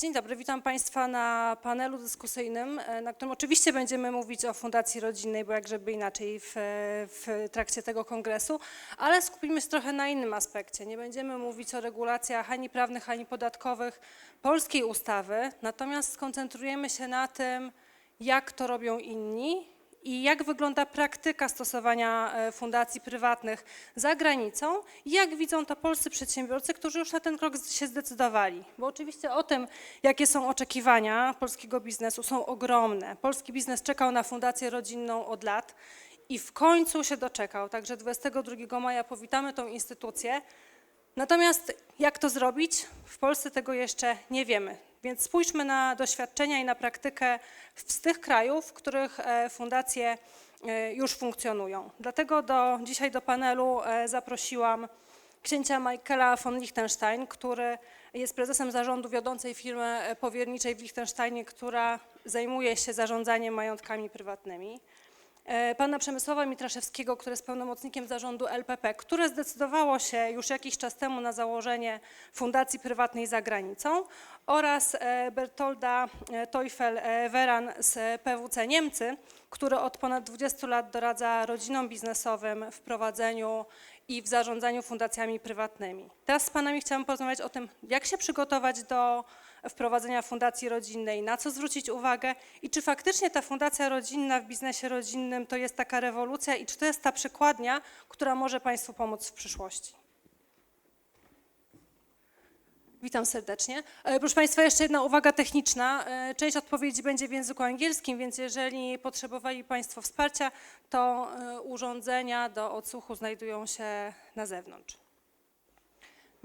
Dzień dobry, witam Państwa na panelu dyskusyjnym, na którym oczywiście będziemy mówić o Fundacji Rodzinnej, bo jak żeby inaczej w trakcie tego kongresu, ale skupimy się trochę na innym aspekcie. Nie będziemy mówić o regulacjach ani prawnych, ani podatkowych polskiej ustawy, natomiast skoncentrujemy się na tym, jak to robią inni i jak wygląda praktyka stosowania fundacji prywatnych za granicą i jak widzą to polscy przedsiębiorcy, którzy już na ten krok się zdecydowali. Bo oczywiście o tym, jakie są oczekiwania polskiego biznesu, są ogromne. Polski biznes czekał na Fundację Rodzinną od lat i w końcu się doczekał. Także 22 maja powitamy tą instytucję. Natomiast jak to zrobić? W Polsce tego jeszcze nie wiemy. Więc spójrzmy na doświadczenia i na praktykę z tych krajów, w których fundacje już funkcjonują. Dlatego dzisiaj do panelu zaprosiłam księcia Michaela von Liechtenstein, który jest prezesem zarządu wiodącej firmy powierniczej w Liechtensteinie, która zajmuje się zarządzaniem majątkami prywatnymi. Pana Przemysława Mitraszewskiego, który jest pełnomocnikiem zarządu LPP, które zdecydowało się już jakiś czas temu na założenie fundacji prywatnej za granicą, oraz Bertolda Theuffel-Werhahn z PwC Niemcy, który od ponad 20 lat doradza rodzinom biznesowym w prowadzeniu i w zarządzaniu fundacjami prywatnymi. Teraz z panami chciałam porozmawiać o tym, jak się przygotować do wprowadzenia fundacji rodzinnej, na co zwrócić uwagę i czy faktycznie ta fundacja rodzinna w biznesie rodzinnym to jest taka rewolucja i czy to jest ta przykładnia, która może Państwu pomóc w przyszłości. Witam serdecznie. Proszę Państwa, jeszcze jedna uwaga techniczna. Część odpowiedzi będzie w języku angielskim, więc jeżeli potrzebowali Państwo wsparcia, to urządzenia do odsłuchu znajdują się na zewnątrz.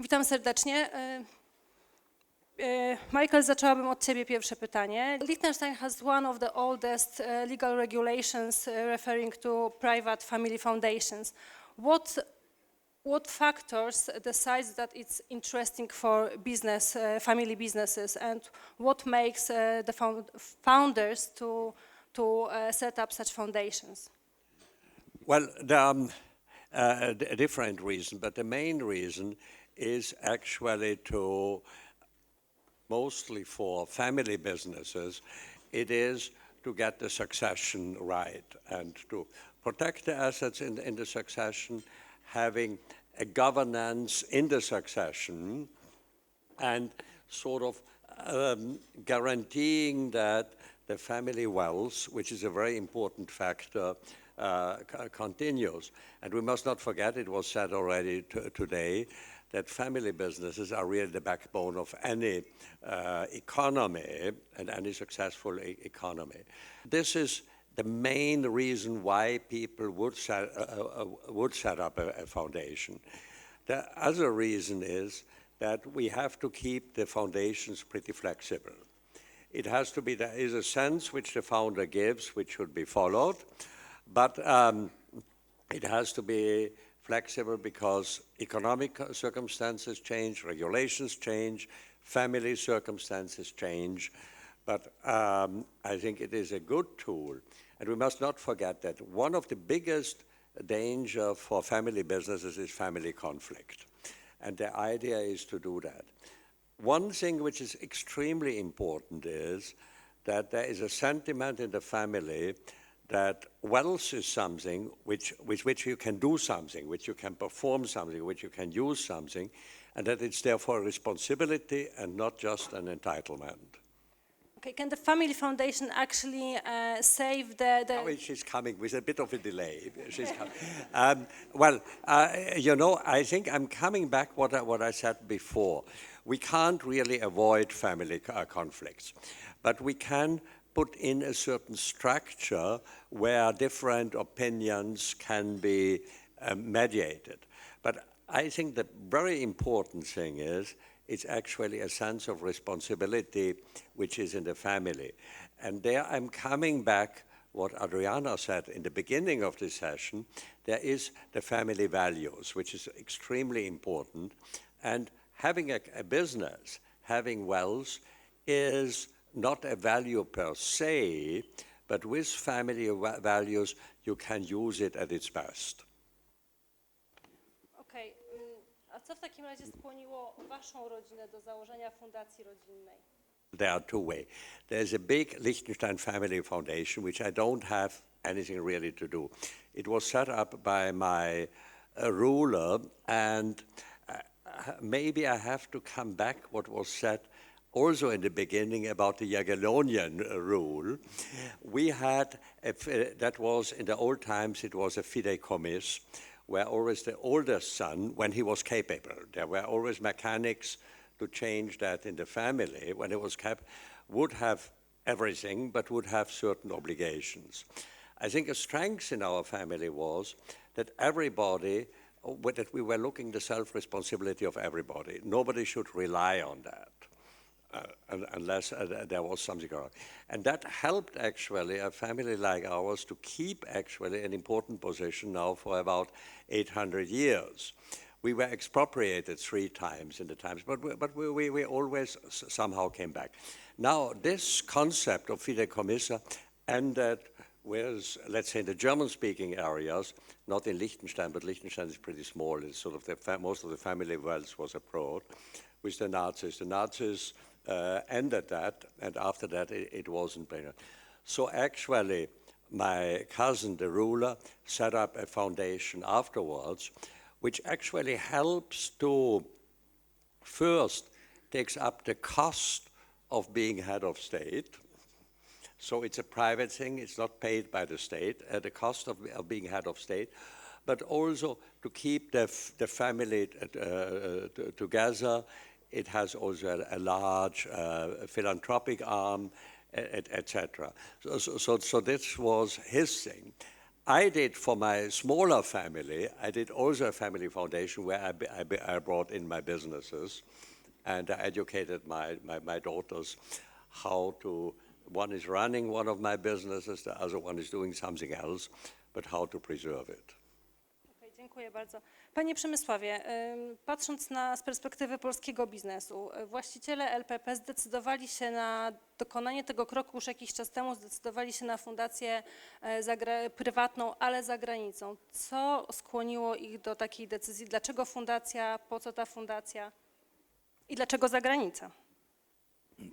Witam serdecznie. Michael, zaczęłabym od Ciebie pierwsze pytanie. Liechtenstein has one of the oldest legal regulations referring to private family foundations. What factors decide that it's interesting for business, family businesses, and what makes the founders to set up such foundations? Well, there are different reasons, but the main reason is actually mostly for family businesses, it is to get the succession right and to protect the assets in the succession, having a governance in the succession, and sort of guaranteeing that the family wealth, which is a very important factor, continues. And we must not forget, it was said already today, that family businesses are really the backbone of any economy and any successful economy. This is the main reason why people would set up a foundation. The other reason is that we have to keep the foundations pretty flexible. It has to be, there is a sense which the founder gives, which should be followed, but it has to be flexible because economic circumstances change, regulations change, family circumstances change. But I think it is a good tool. And we must not forget that one of the biggest danger for family businesses is family conflict. And the idea is to do that. One thing which is extremely important is that there is a sentiment in the family that wealth is something with which you can do something, which you can perform something, which you can use something, and that it's therefore a responsibility and not just an entitlement. Okay, can the family foundation actually save the... Oh, she's coming with a bit of a delay. She's coming. You know, I think I'm coming back what I said before. We can't really avoid family conflicts, but we can put in a certain structure where different opinions can be mediated. But I think the very important thing is it's actually a sense of responsibility which is in the family. And there I'm coming back what Adriana said in the beginning of this session. There is the family values, which is extremely important. And having a business, having wealth, is not a value per se, but with family values, you can use it at its best. Okej, a co w takim razie skłoniło Waszą rodzinę do założenia Fundacji Rodzinnej? there are two ways. There's a big Liechtenstein family foundation, which I don't have anything really to do. It was set up by my ruler, and maybe I have to come back what was said also in the beginning about the Jagiellonian rule. We had, that was in the old times, it was a fideikommiss, where always the oldest son, when he was capable, there were always mechanics to change that in the family, when it was would have everything, but would have certain obligations. I think a strength in our family was that everybody, that we were looking the self-responsibility of everybody. Nobody should rely on that. Unless there was something wrong. And that helped actually a family like ours to keep actually an important position now for about 800 years. We were expropriated 3 times in the times, but we always somehow came back. Now, this concept of fideikommissa ended with, let's say, in the German-speaking areas, not in Liechtenstein, but Liechtenstein is pretty small. It's sort of most of the family wealth was abroad with the Nazis. The Nazis ended that, and after that it wasn't better. So actually, my cousin, the ruler, set up a foundation afterwards, which actually helps to, first, takes up the cost of being head of state. So it's a private thing, it's not paid by the state, the cost of being head of state, but also to keep the family together. It has also a large philanthropic arm, etc. So this was his thing. I did for my smaller family, I did also a family foundation where I brought in my businesses and I educated my daughters how to, one is running one of my businesses, the other one is doing something else, but how to preserve it. Dziękuję bardzo. Panie Przemysławie, patrząc z perspektywy polskiego biznesu, właściciele LPP zdecydowali się na dokonanie tego kroku już jakiś czas temu, zdecydowali się na fundację prywatną, ale za granicą. Co skłoniło ich do takiej decyzji? Dlaczego fundacja, po co ta fundacja i dlaczego zagranica?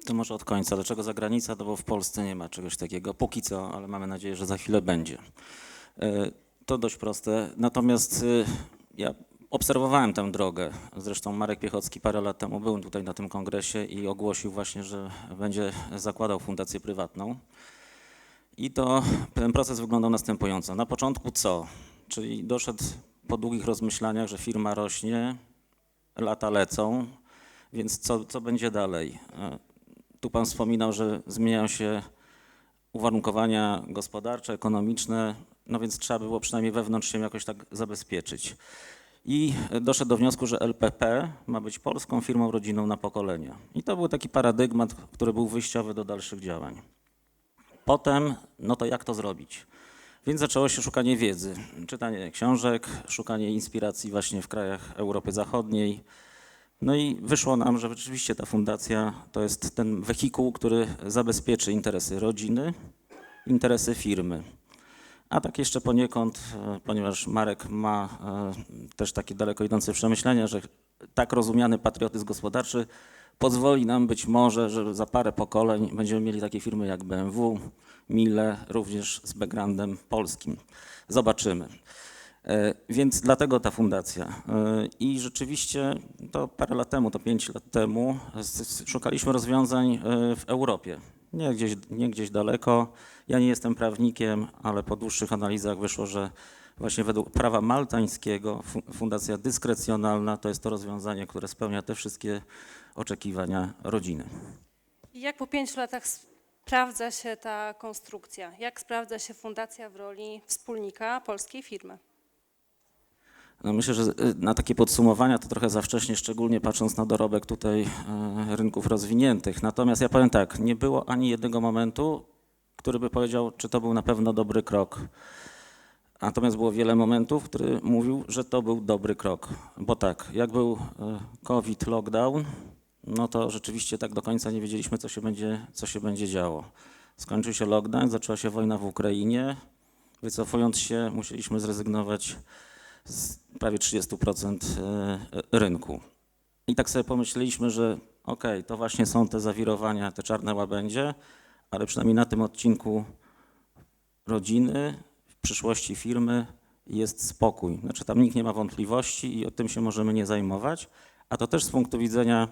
To może od końca. Dlaczego zagranica? No bo w Polsce nie ma czegoś takiego, póki co, ale mamy nadzieję, że za chwilę będzie. To dość proste. Natomiast ja obserwowałem tę drogę. Zresztą Marek Piechocki parę lat temu był tutaj na tym kongresie i ogłosił właśnie, że będzie zakładał fundację prywatną. I ten proces wyglądał następująco. Na początku co? Czyli doszedł po długich rozmyślaniach, że firma rośnie, lata lecą, więc co będzie dalej? Tu pan wspominał, że zmieniają się uwarunkowania gospodarcze, ekonomiczne, no więc trzeba było przynajmniej wewnątrz się jakoś tak zabezpieczyć. I doszedł do wniosku, że LPP ma być polską firmą rodzinną na pokolenia. I to był taki paradygmat, który był wyjściowy do dalszych działań. Potem, no to jak to zrobić? Więc zaczęło się szukanie wiedzy, czytanie książek, szukanie inspiracji właśnie w krajach Europy Zachodniej. No i wyszło nam, że rzeczywiście ta fundacja to jest ten wehikuł, który zabezpieczy interesy rodziny, interesy firmy. A tak jeszcze poniekąd, ponieważ Marek ma też takie daleko idące przemyślenia, że tak rozumiany patriotyzm gospodarczy pozwoli nam być może, że za parę pokoleń będziemy mieli takie firmy jak BMW, Miele, również z backgroundem polskim. Zobaczymy. Więc dlatego ta fundacja. I rzeczywiście to parę lat temu, to 5 lat temu szukaliśmy rozwiązań w Europie. Nie gdzieś daleko. Ja nie jestem prawnikiem, ale po dłuższych analizach wyszło, że właśnie według prawa maltańskiego fundacja dyskrecjonalna to jest to rozwiązanie, które spełnia te wszystkie oczekiwania rodziny. I jak po 5 latach sprawdza się ta konstrukcja? Jak sprawdza się fundacja w roli wspólnika polskiej firmy? No myślę, że na takie podsumowania to trochę za wcześnie, szczególnie patrząc na dorobek tutaj rynków rozwiniętych. Natomiast ja powiem tak, nie było ani jednego momentu, który by powiedział, czy to był na pewno dobry krok. Natomiast było wiele momentów, który mówił, że to był dobry krok. Bo tak, jak był COVID, lockdown, no to rzeczywiście tak do końca nie wiedzieliśmy, co się będzie działo. Skończył się lockdown, zaczęła się wojna w Ukrainie. Wycofując się, musieliśmy zrezygnować z prawie 30% rynku. I tak sobie pomyśleliśmy, że okej, to właśnie są te zawirowania, te czarne łabędzie, ale przynajmniej na tym odcinku rodziny, w przyszłości firmy jest spokój. Znaczy tam nikt nie ma wątpliwości i tym się możemy nie zajmować, a to też z punktu widzenia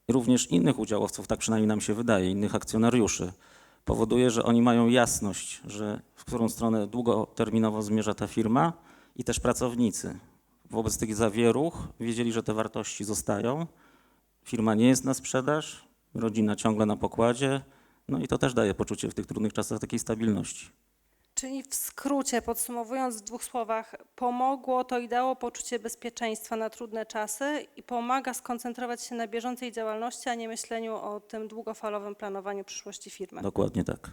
również innych udziałowców, tak przynajmniej nam się wydaje, innych akcjonariuszy, powoduje, że oni mają jasność, że w którą stronę długoterminowo zmierza ta firma i też pracownicy. Wobec tych zawieruch wiedzieli, że te wartości zostają, firma nie jest na sprzedaż, rodzina ciągle na pokładzie, no i to też daje poczucie w tych trudnych czasach takiej stabilności. Czyli w skrócie, podsumowując w 2 słowach, pomogło to i dało poczucie bezpieczeństwa na trudne czasy i pomaga skoncentrować się na bieżącej działalności, a nie myśleniu o tym długofalowym planowaniu przyszłości firmy. Dokładnie tak.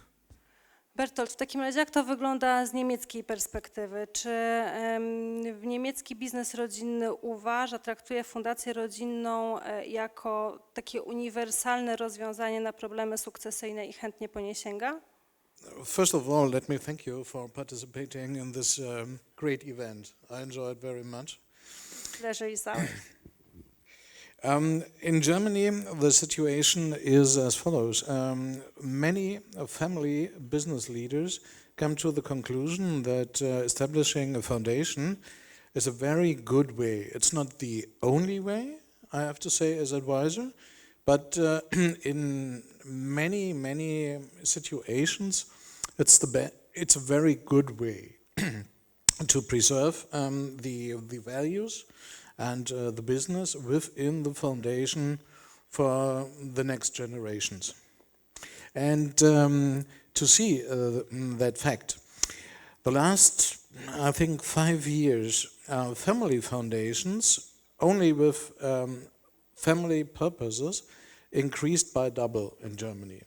Bertolt, w takim razie jak to wygląda z niemieckiej perspektywy? Czy niemiecki biznes rodzinny traktuje fundację rodzinną jako takie uniwersalne rozwiązanie na problemy sukcesyjne i chętnie po nie sięga? First of all, let me thank you for participating in this great event. I enjoyed very much. Pleasure is ours. In Germany, the situation is as follows. Many family business leaders come to the conclusion that establishing a foundation is a very good way. It's not the only way, I have to say, as advisor, but in many situations, it's a very good way to preserve the values and the business within the foundation for the next generations. And to see that fact, the last, I think, 5 years, family foundations, only with family purposes, increased by double in Germany.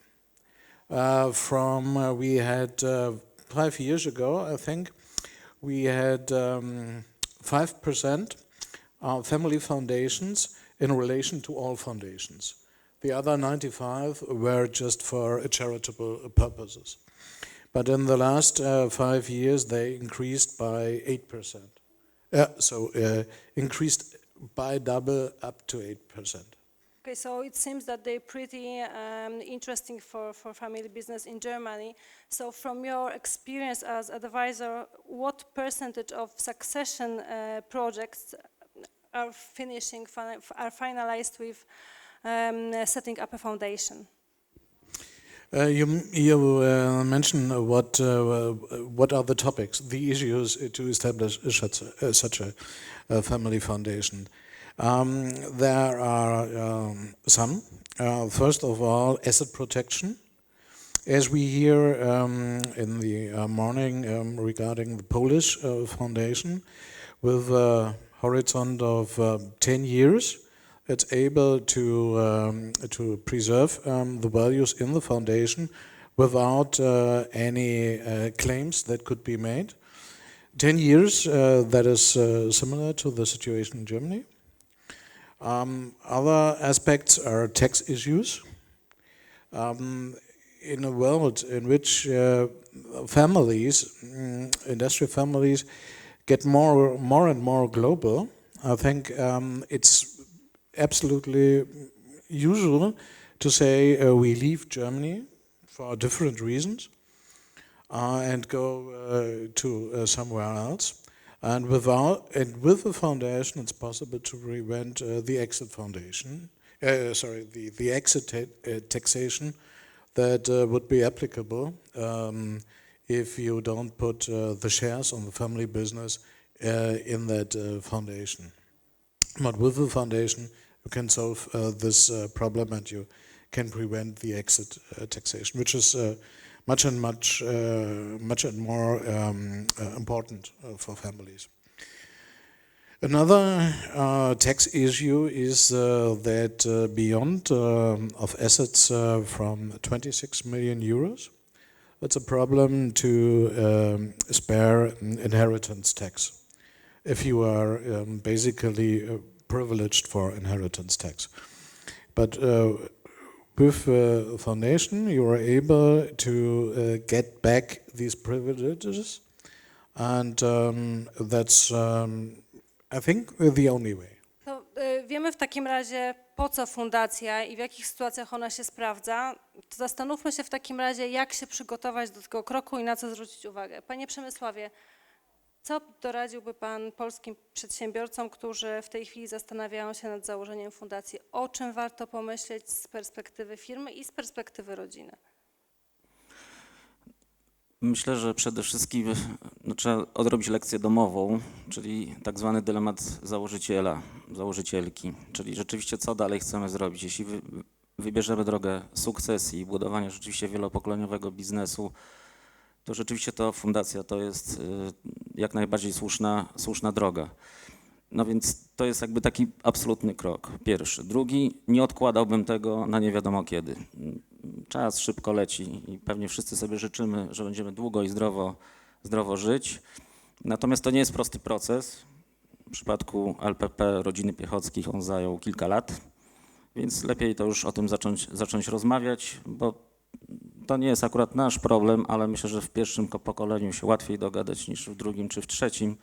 We had 5 years ago, I think, we had 5% family foundations in relation to all foundations. The other 95 were just for charitable purposes. But in the last 5 years, they increased by 8%. Increased by double up to 8%. Okay, so it seems that they're pretty interesting for family business in Germany. So from your experience as advisor, what percentage of succession projects are finalized with setting up a foundation? You mentioned what are the topics, the issues to establish such a family foundation. There are some. First of all, asset protection. As we hear in the morning regarding the Polish foundation, with a horizon of 10 years, it's able to preserve the values in the foundation without any claims that could be made. 10 years, that is similar to the situation in Germany. Other aspects are tax issues. In a world in which families, industrial families, get more and more global, I think it's absolutely usual to say we leave Germany for different reasons and go to somewhere else. And with the foundation, it's possible to prevent the exit foundation. The exit taxation that would be applicable if you don't put the shares on the family business in that foundation. But with the foundation, you can solve this problem and you can prevent the exit taxation, which is much more important for families. Another tax issue is that beyond of assets from 26 million euros, it's a problem to spare inheritance tax if you are basically privileged for inheritance tax. But with a foundation, you are able to get back these privileges, and that's, I think, the only way. To wiemy w takim razie, po co fundacja i w jakich sytuacjach ona się sprawdza, to zastanówmy się w takim razie, jak się przygotować do tego kroku i na co zwrócić uwagę. Panie Przemysławie, co doradziłby Pan polskim przedsiębiorcom, którzy w tej chwili zastanawiają się nad założeniem fundacji? O czym warto pomyśleć z perspektywy firmy i z perspektywy rodziny? Myślę, że przede wszystkim trzeba odrobić lekcję domową, czyli tak zwany dylemat założyciela, założycielki, czyli rzeczywiście co dalej chcemy zrobić. Jeśli wybierzemy drogę sukcesji i budowania rzeczywiście wielopokoleniowego biznesu, to rzeczywiście to fundacja to jest jak najbardziej słuszna droga. No więc to jest jakby taki absolutny krok, pierwszy. Drugi, nie odkładałbym tego na nie wiadomo kiedy. Czas szybko leci i pewnie wszyscy sobie życzymy, że będziemy długo i zdrowo żyć. Natomiast to nie jest prosty proces. W przypadku LPP Rodziny Piechockich on zajął kilka lat, więc lepiej to już o tym zacząć rozmawiać, bo to nie jest akurat nasz problem, ale myślę, że w pierwszym pokoleniu się łatwiej dogadać niż w drugim czy w trzecim.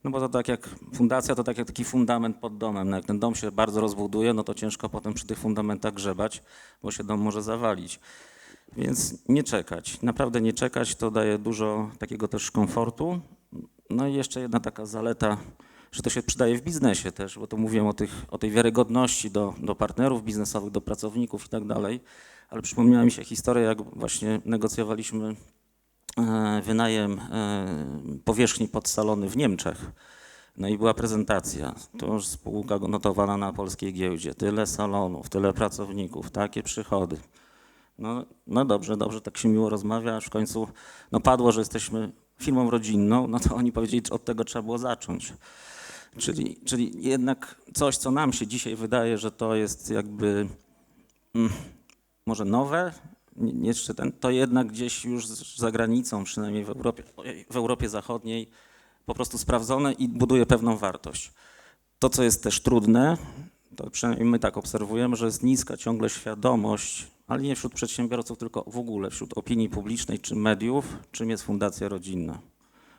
No bo to tak jak fundacja, to tak jak taki fundament pod domem. No jak ten dom się bardzo rozbuduje, no to ciężko potem przy tych fundamentach grzebać, bo się dom może zawalić. Więc nie czekać, naprawdę nie czekać, to daje dużo takiego też komfortu. No i jeszcze jedna taka zaleta, że to się przydaje w biznesie też, bo to mówiłem o tej wiarygodności do partnerów biznesowych, do pracowników i tak dalej, ale przypomniała mi się historia, jak właśnie negocjowaliśmy wynajem powierzchni pod salony w Niemczech. No i była prezentacja, to już spółka notowana na polskiej giełdzie, tyle salonów, tyle pracowników, takie przychody. No dobrze, tak się miło rozmawia, aż w końcu no padło, że jesteśmy firmą rodzinną, no to oni powiedzieli, że od tego trzeba było zacząć. Czyli jednak coś, co nam się dzisiaj wydaje, że to jest jakby może nowe, nie jeszcze to jednak gdzieś już za granicą, przynajmniej w Europie Zachodniej, po prostu sprawdzone i buduje pewną wartość. To, co jest też trudne, to przynajmniej my tak obserwujemy, że jest niska ciągle świadomość, ale nie wśród przedsiębiorców, tylko w ogóle wśród opinii publicznej czy mediów, czym jest fundacja rodzinna.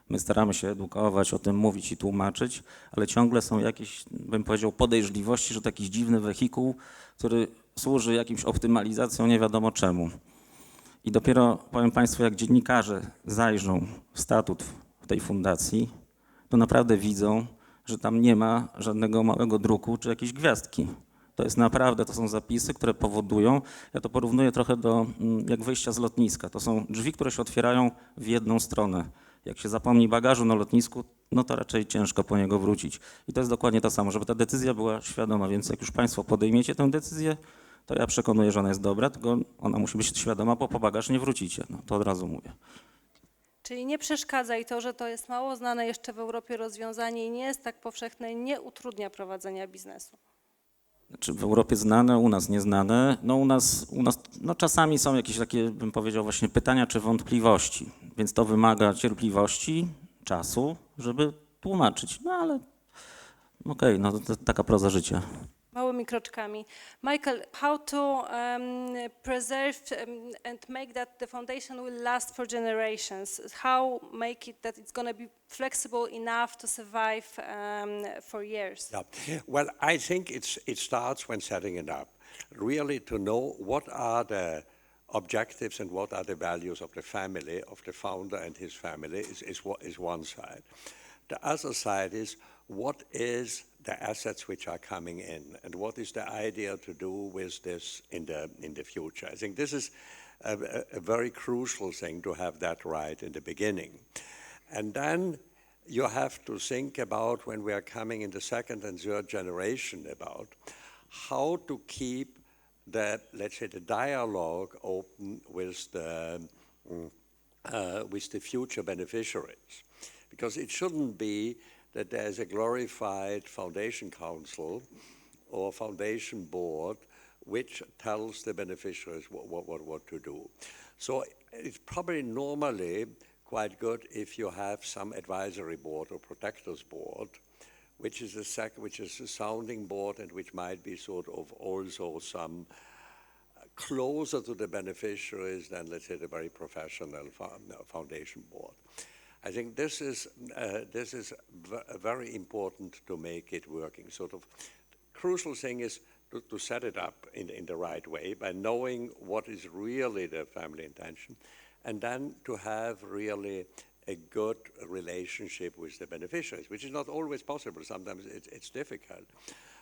My staramy się edukować, o tym mówić i tłumaczyć, ale ciągle są jakieś, bym powiedział, podejrzliwości, że to jakiś dziwny wehikuł, który służy jakimś optymalizacjom nie wiadomo czemu. I dopiero, powiem Państwu, jak dziennikarze zajrzą w statut w tej fundacji, to naprawdę widzą, że tam nie ma żadnego małego druku czy jakiejś gwiazdki. To jest naprawdę, to są zapisy, które powodują, ja to porównuję trochę do jak wyjścia z lotniska. To są drzwi, które się otwierają w jedną stronę. Jak się zapomni bagażu na lotnisku, no to raczej ciężko po niego wrócić. I to jest dokładnie to samo, żeby ta decyzja była świadoma, więc jak już Państwo podejmiecie tę decyzję, to ja przekonuję, że ona jest dobra, tylko ona musi być świadoma, bo po bagaż nie wrócicie. No, to od razu mówię. Czyli nie przeszkadza i to, że to jest mało znane jeszcze w Europie rozwiązanie i nie jest tak powszechne, nie utrudnia prowadzenia biznesu. Znaczy w Europie znane, u nas nieznane. No u nas no czasami są jakieś takie, bym powiedział, właśnie pytania czy wątpliwości, więc to wymaga cierpliwości, czasu, żeby tłumaczyć. No ale okej, no to taka proza życia. Małymi kroczkami. Michael, how to preserve and make that the foundation will last for generations? How make it that it's going to be flexible enough to survive for years? Yeah. Well, I think it starts when setting it up, really to know what are the objectives and what are the values of the family, of the founder and his family is one side. The other side is what is the assets which are coming in and what is the idea to do with this in the future. I think this is a very crucial thing to have that right in the beginning. And then you have to think about when we are coming in the second and third generation about how to keep the, let's say, the dialogue open with the future beneficiaries. Because it shouldn't be that there's a glorified foundation council or foundation board which tells the beneficiaries what to do. So it's probably normally quite good if you have some advisory board or protectors board, which is a sounding board and which might be sort of also some closer to the beneficiaries than, let's say, the very professional foundation board. I think this is very important to make it working, sort of crucial thing is to set it up in the right way by knowing what is really the family intention, and then to have really a good relationship with the beneficiaries, which is not always possible. Sometimes it's difficult.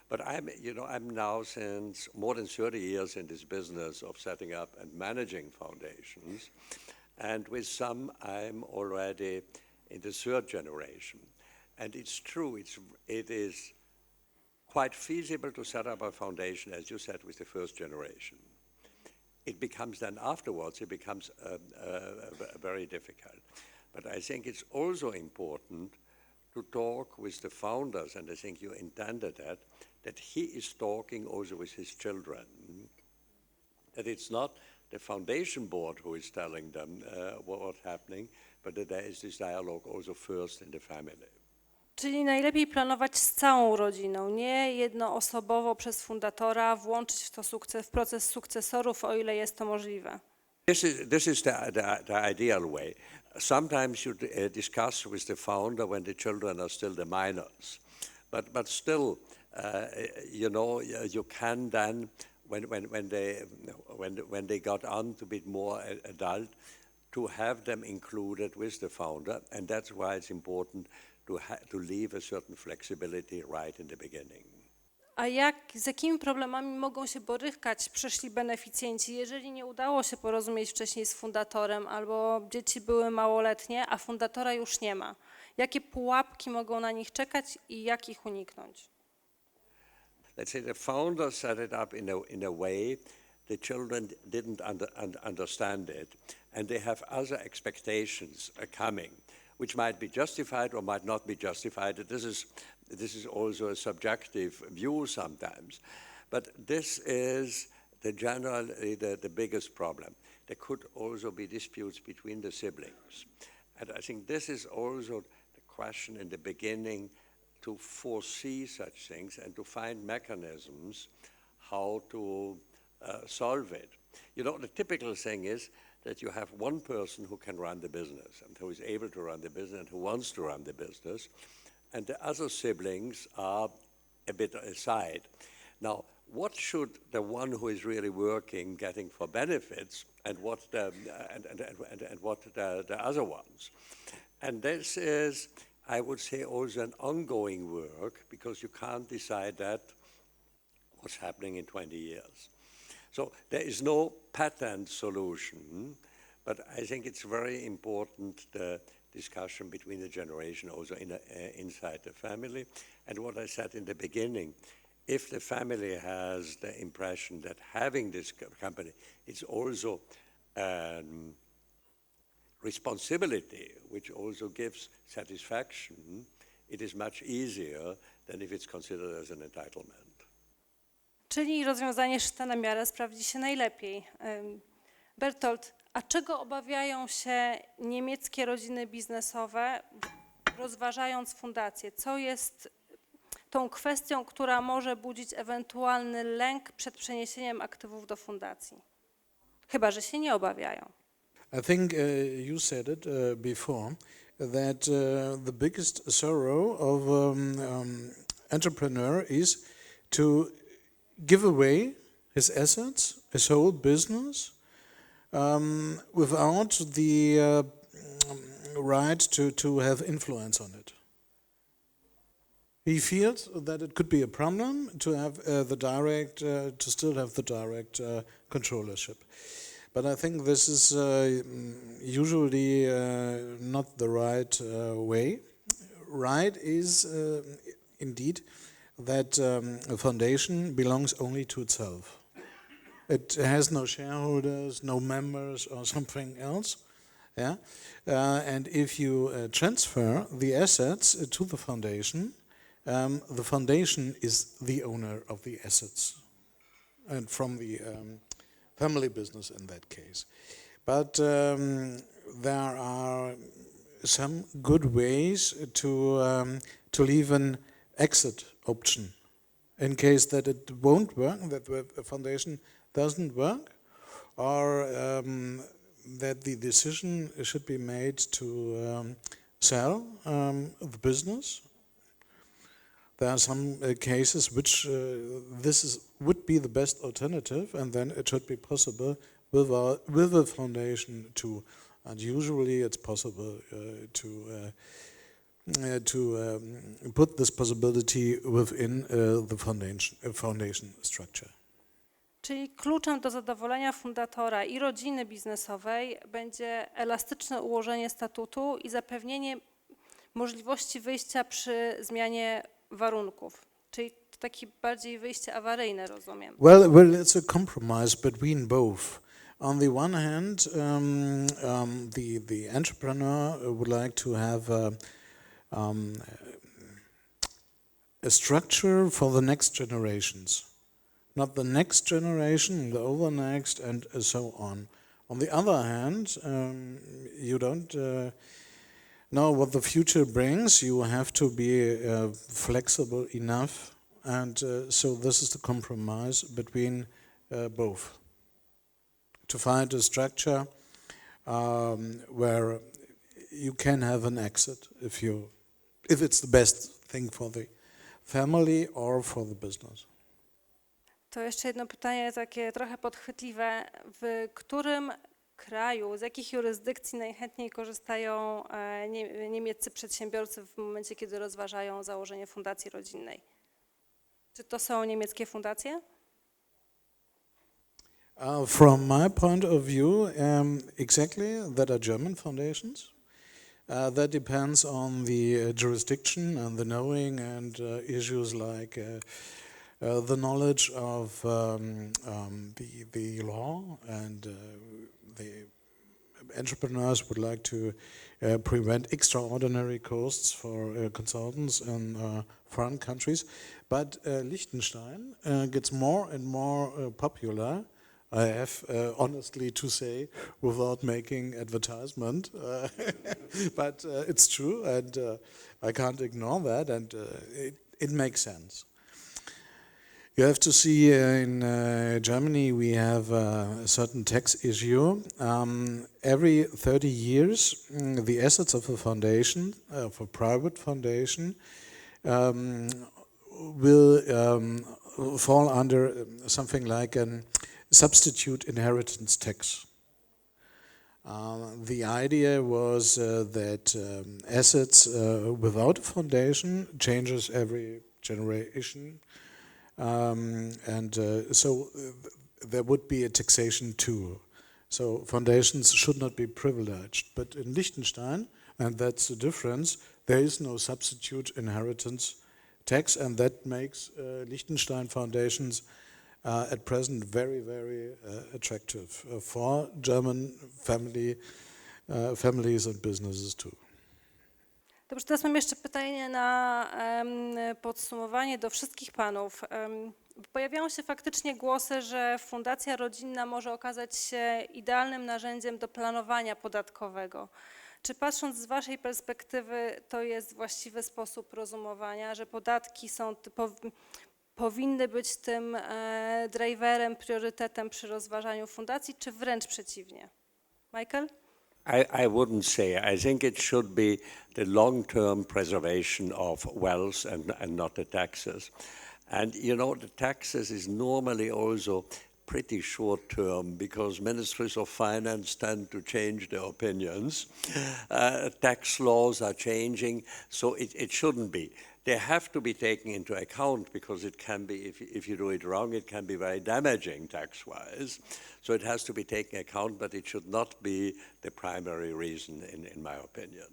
But I'm now since more than 30 years in this business of setting up and managing foundations. And with some, I'm already in the third generation. And it's true, it is quite feasible to set up a foundation, as you said, with the first generation. It becomes then afterwards, it becomes very difficult. But I think it's also important to talk with the founders, and I think you intended that he is talking also with his children, that it's not the foundation board who is telling them what's happening, but that there is this dialogue also first in the family. Czyli najlepiej planować z całą rodziną, nie jednoosobowo przez fundatora, włączyć w to w proces sukcesorów, o ile jest to możliwe. This is the ideal way. Sometimes you discuss with the founder when the children are still the minors, but still, you can then when they got on to be more adult, to have them included with the founder, and that's why it's important to leave a certain flexibility right in the beginning. A z jakimi problemami mogą się borykać przyszli beneficjenci, jeżeli nie udało się porozumieć wcześniej z fundatorem, albo dzieci były małoletnie, a fundatora już nie ma? Jakie pułapki mogą na nich czekać i jak ich uniknąć? Let's say the founder set it up in a way the children didn't understand it, and they have other expectations coming, which might be justified or might not be justified. This is also a subjective view sometimes, but this is generally the biggest problem. There could also be disputes between the siblings, and I think this is also the question in the beginning, to foresee such things and to find mechanisms how to solve it. The typical thing is that you have one person who can run the business and who is able to run the business and who wants to run the business, and the other siblings are a bit aside. Now, what should the one who is really working getting for benefits, and what the other ones? And this is, I would say, also an ongoing work, because you can't decide that what's happening in 20 years. So there is no patent solution, but I think it's very important, the discussion between the generation also inside the family. And what I said in the beginning, if the family has the impression that having this company is also responsibility, which also gives satisfaction, it is much easier than if it's considered as an entitlement. Czyli rozwiązanie szyte na miarę sprawdzi się najlepiej. Bertolt, a czego obawiają się niemieckie rodziny biznesowe, rozważając fundację? Co jest tą kwestią, która może budzić ewentualny lęk przed przeniesieniem aktywów do fundacji? Chyba że się nie obawiają. I think you said it before, that the biggest sorrow of entrepreneur is to give away his assets, his whole business, without the right to have influence on it. He feels that it could be a problem to have to still have the direct controllership. But I think this is usually not the right way. Right is indeed that a foundation belongs only to itself. It has no shareholders, no members or something else. Yeah? And if you transfer the assets to the foundation is the owner of the assets, and from the family business in that case. But there are some good ways to leave an exit option in case that it won't work, that the foundation doesn't work, or that the decision should be made to sell the business. There are some cases which would be the best alternative, and then it should be possible with a foundation too. And usually it's possible to put this possibility within the foundation structure. Czyli kluczem do zadowolenia fundatora i rodziny biznesowej będzie elastyczne ułożenie statutu i zapewnienie możliwości wyjścia przy zmianie warunków. Czyli to takie bardziej wyjście awaryjne, rozumiem. Well, it's a compromise between both. On the one hand, the entrepreneur would like to have a structure for the next generations. Not the next generation, the over next, and so on. On the other hand, you don't know what the future brings. You have to be flexible enough, and so this is the compromise between both. To find a structure where you can have an exit if it's the best thing for the family or for the business. To jeszcze jedno pytanie takie trochę podchwytliwe. W którym kraju, z jakich jurysdykcji najchętniej korzystają niemieccy przedsiębiorcy w momencie, kiedy rozważają założenie fundacji rodzinnej? Czy to są niemieckie fundacje? From my point of view, exactly, that are German foundations. That depends on the jurisdiction and the knowing and issues like the knowledge of the law, and the entrepreneurs would like to prevent extraordinary costs for consultants in foreign countries. But Liechtenstein gets more and more popular, I have honestly to say, without making advertisement, but it's true, and I can't ignore that, and it makes sense. You have to see in Germany we have a certain tax issue. Every 30 years, the assets of a foundation, of a private foundation, will fall under something like a substitute inheritance tax. The idea was that assets without a foundation changes every generation. So there would be a taxation too. So foundations should not be privileged. But in Liechtenstein, and that's the difference, there is no substitute inheritance tax, and that makes Liechtenstein foundations at present very, very attractive for German families and businesses too. Dobrze, teraz mam jeszcze pytanie na podsumowanie do wszystkich panów. Pojawiają się faktycznie głosy, że fundacja rodzinna może okazać się idealnym narzędziem do planowania podatkowego. Czy patrząc z waszej perspektywy to jest właściwy sposób rozumowania, że podatki powinny być tym driverem, priorytetem przy rozważaniu fundacji, czy wręcz przeciwnie? Michael? I wouldn't say. I think it should be the long-term preservation of wealth and not the taxes. And you know, the taxes is normally also pretty short-term because ministries of finance tend to change their opinions. Tax laws are changing, so it shouldn't be. They have to be taken into account because it can be, if you do it wrong, it can be very damaging tax-wise. So it has to be taken account, but it should not be the primary reason, in my opinion.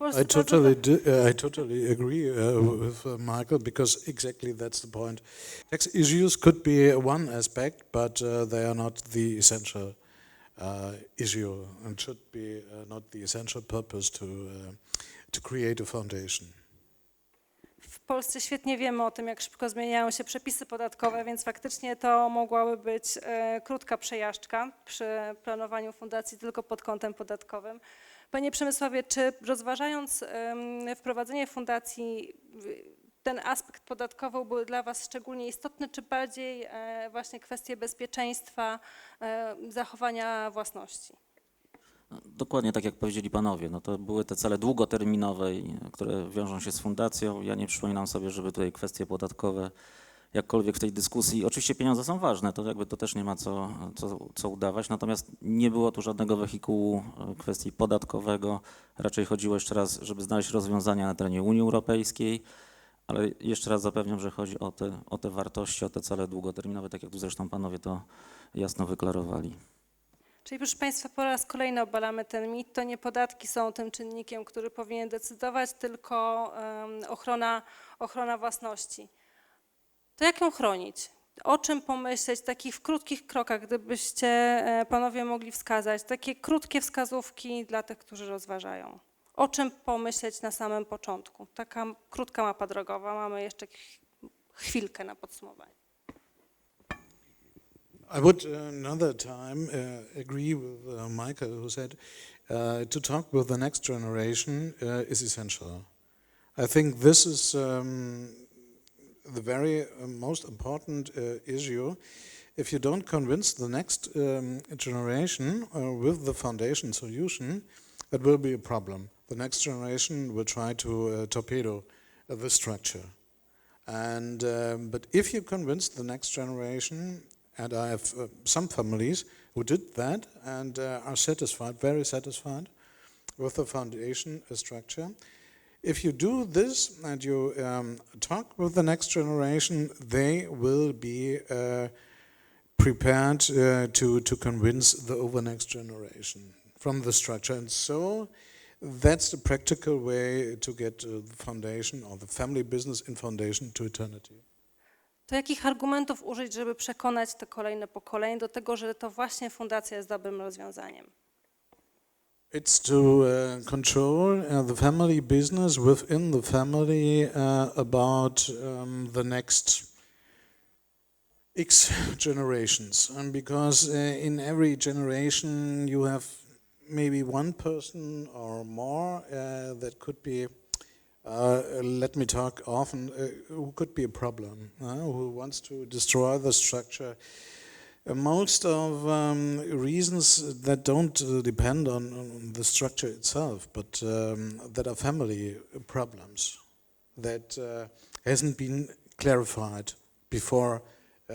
I totally agree with Michael, because exactly that's the point. Tax issues could be one aspect, but they are not the essential issue, and should be not the essential purpose to create a foundation. W Polsce świetnie wiemy o tym, jak szybko zmieniają się przepisy podatkowe, więc faktycznie to mogłaby być krótka przejażdżka przy planowaniu fundacji tylko pod kątem podatkowym. Panie Przemysławie, czy rozważając wprowadzenie fundacji, ten aspekt podatkowy był dla was szczególnie istotny, czy bardziej właśnie kwestie bezpieczeństwa, zachowania własności? Dokładnie tak jak powiedzieli panowie, no to były te cele długoterminowe, które wiążą się z fundacją. Ja nie przypominam sobie, żeby tutaj kwestie podatkowe jakkolwiek w tej dyskusji, oczywiście pieniądze są ważne, to jakby to też nie ma co udawać, natomiast nie było tu żadnego wehikułu kwestii podatkowego, raczej chodziło jeszcze raz, żeby znaleźć rozwiązania na terenie Unii Europejskiej, ale jeszcze raz zapewniam, że chodzi o te wartości, o te cele długoterminowe, tak jak tu zresztą panowie to jasno wyklarowali. Czyli proszę Państwa, po raz kolejny obalamy ten mit. To nie podatki są tym czynnikiem, który powinien decydować, tylko ochrona własności. To jak ją chronić? O czym pomyśleć? Takich w krótkich krokach, gdybyście panowie mogli wskazać, takie krótkie wskazówki dla tych, którzy rozważają. O czym pomyśleć na samym początku? Taka krótka mapa drogowa. Mamy jeszcze chwilkę na podsumowanie. I would another time agree with Michael, who said to talk with the next generation is essential. I think this is the very most important issue. If you don't convince the next generation with the foundation solution, that will be a problem. The next generation will try to torpedo the structure. And but if you convince the next generation, and I have some families who did that and are satisfied, very satisfied with the foundation structure. If you do this and you talk with the next generation, they will be prepared to convince the over next generation from the structure. And so that's the practical way to get the foundation or the family business in foundation to eternity. To jakich argumentów użyć, żeby przekonać te kolejne pokolenie do tego, że to właśnie fundacja jest dobrym rozwiązaniem? It's to control the family business within the family about the next X generations. And because in every generation you have maybe one person or more that could be let me talk often, who could be a problem, who wants to destroy the structure. Most of reasons that don't depend on the structure itself, but that are family problems that hasn't been clarified before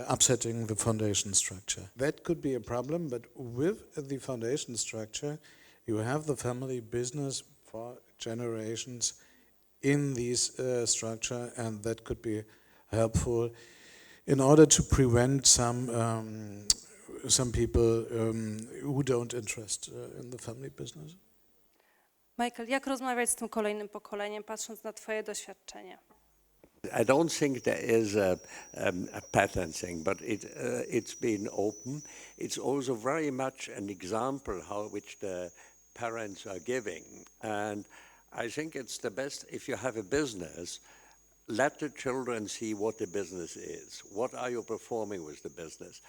upsetting the foundation structure. That could be a problem, but with the foundation structure, you have the family business for generations in this structure, and that could be helpful in order to prevent some people who don't interest in the family business. Michael, jak rozmawiać z tym kolejnym pokoleniem, patrząc na twoje doświadczenie? I don't think there is a pattern thing, but it's been open. It's also very much an example which the parents are giving. And I think it's the best if you have a business, let the children see what the business is. What are you performing with the business?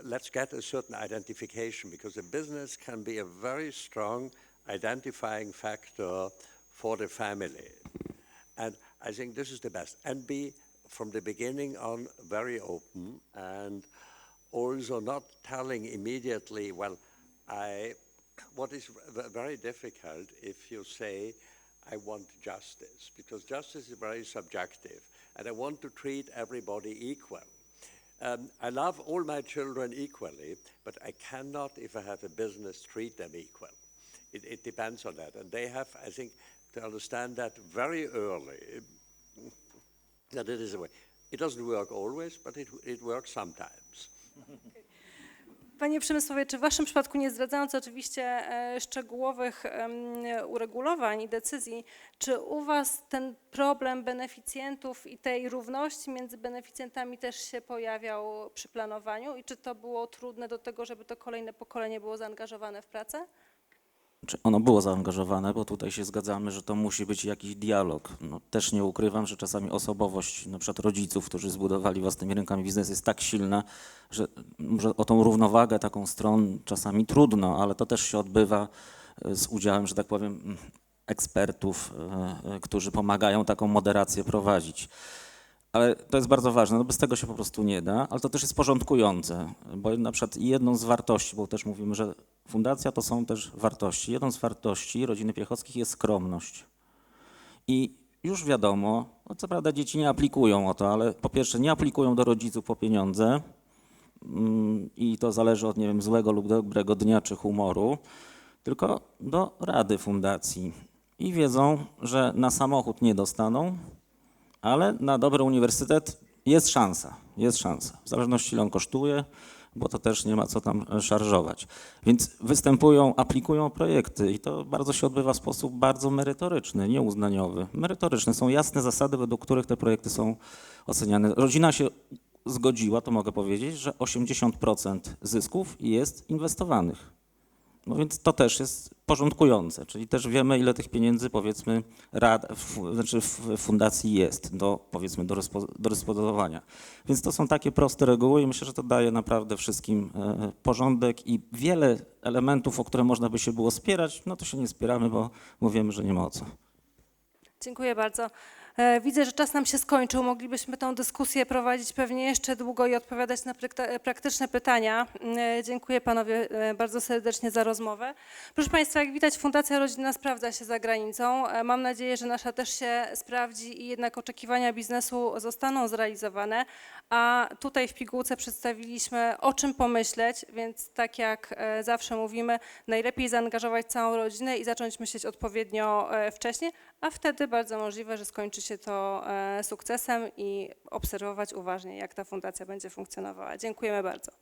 Let's get a certain identification, because a business can be a very strong identifying factor for the family. And I think this is the best. And be, from the beginning on, very open, and also not telling immediately, well, what is very difficult if you say, I want justice, because justice is very subjective, and I want to treat everybody equal. I love all my children equally, but I cannot, if I have a business, treat them equal. It depends on that, and they have, I think, to understand that very early, that it is a way. It doesn't work always, but it works sometimes. Panie Przemysławie, czy w waszym przypadku, nie zdradzając oczywiście szczegółowych uregulowań i decyzji, czy u was ten problem beneficjentów i tej równości między beneficjentami też się pojawiał przy planowaniu i czy to było trudne do tego, żeby to kolejne pokolenie było zaangażowane w pracę? Ono było zaangażowane, bo tutaj się zgadzamy, że to musi być jakiś dialog. No, też nie ukrywam, że czasami osobowość na przykład rodziców, którzy zbudowali własnymi rękami biznes, jest tak silna, że może o tą równowagę taką stron czasami trudno, ale to też się odbywa z udziałem, że tak powiem, ekspertów, którzy pomagają taką moderację prowadzić. Ale to jest bardzo ważne, no bez tego się po prostu nie da, ale to też jest porządkujące, bo na przykład jedną z wartości, bo też mówimy, że Fundacja to są też wartości. Jedną z wartości rodziny Piechockich jest skromność. I już wiadomo, no co prawda dzieci nie aplikują o to, ale po pierwsze nie aplikują do rodziców po pieniądze i to zależy od, nie wiem, złego lub dobrego dnia czy humoru, tylko do rady fundacji. I wiedzą, że na samochód nie dostaną, ale na dobry uniwersytet jest szansa, w zależności ile on kosztuje, bo to też nie ma co tam szarżować. Więc występują, aplikują o projekty i to bardzo się odbywa w sposób bardzo merytoryczny, nie uznaniowy. Merytoryczny. Są jasne zasady, według których te projekty są oceniane. Rodzina się zgodziła, to mogę powiedzieć, że 80% zysków jest inwestowanych. No więc to też jest porządkujące, czyli też wiemy, ile tych pieniędzy, powiedzmy, w fundacji jest powiedzmy, do dysponowania. Więc to są takie proste reguły i myślę, że to daje naprawdę wszystkim porządek i wiele elementów, o które można by się było spierać, no to się nie spieramy, bo wiemy, że nie ma o co. Dziękuję bardzo. Widzę, że czas nam się skończył. Moglibyśmy tę dyskusję prowadzić pewnie jeszcze długo i odpowiadać na praktyczne pytania. Dziękuję panowie bardzo serdecznie za rozmowę. Proszę państwa, jak widać, Fundacja Rodzinna sprawdza się za granicą. Mam nadzieję, że nasza też się sprawdzi i jednak oczekiwania biznesu zostaną zrealizowane. A tutaj w pigułce przedstawiliśmy, o czym pomyśleć, więc tak jak zawsze mówimy, najlepiej zaangażować całą rodzinę i zacząć myśleć odpowiednio wcześnie, a wtedy bardzo możliwe, że skończy się to sukcesem i obserwować uważnie, jak ta fundacja będzie funkcjonowała. Dziękujemy bardzo.